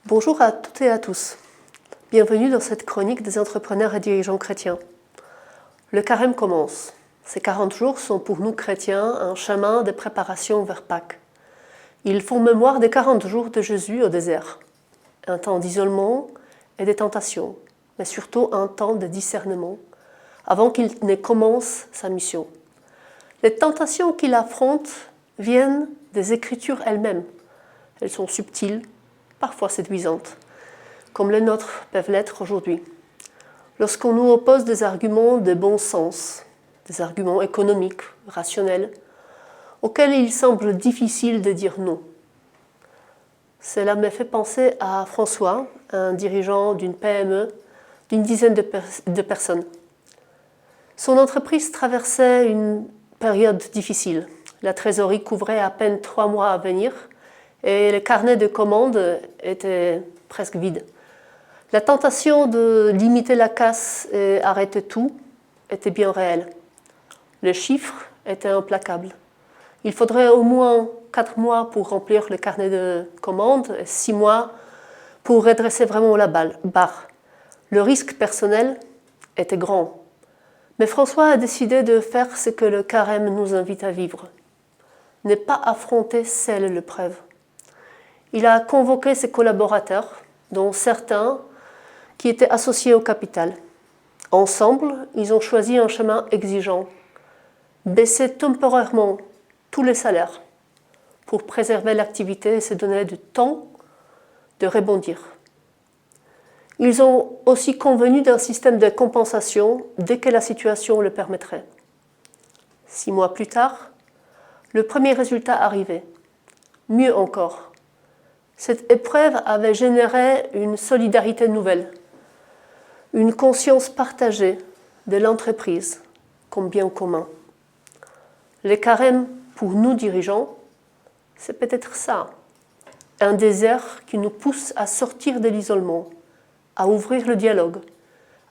Bonjour à toutes et à tous. Bienvenue dans cette chronique des entrepreneurs et dirigeants chrétiens. Le carême commence. Ces 40 jours sont pour nous chrétiens un chemin de préparation vers Pâques. Ils font mémoire des 40 jours de Jésus au désert. Un temps d'isolement et de tentation, mais surtout un temps de discernement, avant qu'il ne commence sa mission. Les tentations qu'il affronte viennent des Écritures elles-mêmes. Elles sont subtiles, parfois séduisantes, comme les nôtres peuvent l'être aujourd'hui. Lorsqu'on nous oppose des arguments de bon sens, des arguments économiques, rationnels, auxquels il semble difficile de dire non. Cela me fait penser à François, un dirigeant d'une PME d'une dizaine de personnes. Son entreprise traversait une période difficile. La trésorerie couvrait à peine 3 mois à venir et le carnet de commandes était presque vide. La tentation de limiter la casse et arrêter tout était bien réelle. Les chiffres étaient implacables. Il faudrait au moins 4 mois pour remplir le carnet de commandes et 6 mois pour redresser vraiment la barre. Le risque personnel était grand. Mais François a décidé de faire ce que le carême nous invite à vivre. Ne pas affronter seul l'épreuve. Il a convoqué ses collaborateurs, dont certains qui étaient associés au capital. Ensemble, ils ont choisi un chemin exigeant. Baisser temporairement tous les salaires pour préserver l'activité et se donner du temps de rebondir. Ils ont aussi convenu d'un système de compensation dès que la situation le permettrait. 6 mois plus tard, le premier résultat arrivait. Mieux encore, cette épreuve avait généré une solidarité nouvelle, une conscience partagée de l'entreprise comme bien commun. Le carême, pour nous dirigeants, c'est peut-être ça, un désert qui nous pousse à sortir de l'isolement, à ouvrir le dialogue,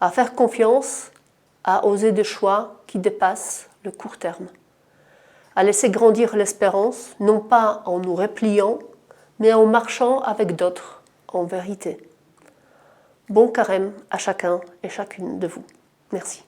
à faire confiance, à oser des choix qui dépassent le court terme, à laisser grandir l'espérance, non pas en nous repliant, mais en marchant avec d'autres, en vérité. Bon carême à chacun et chacune de vous. Merci.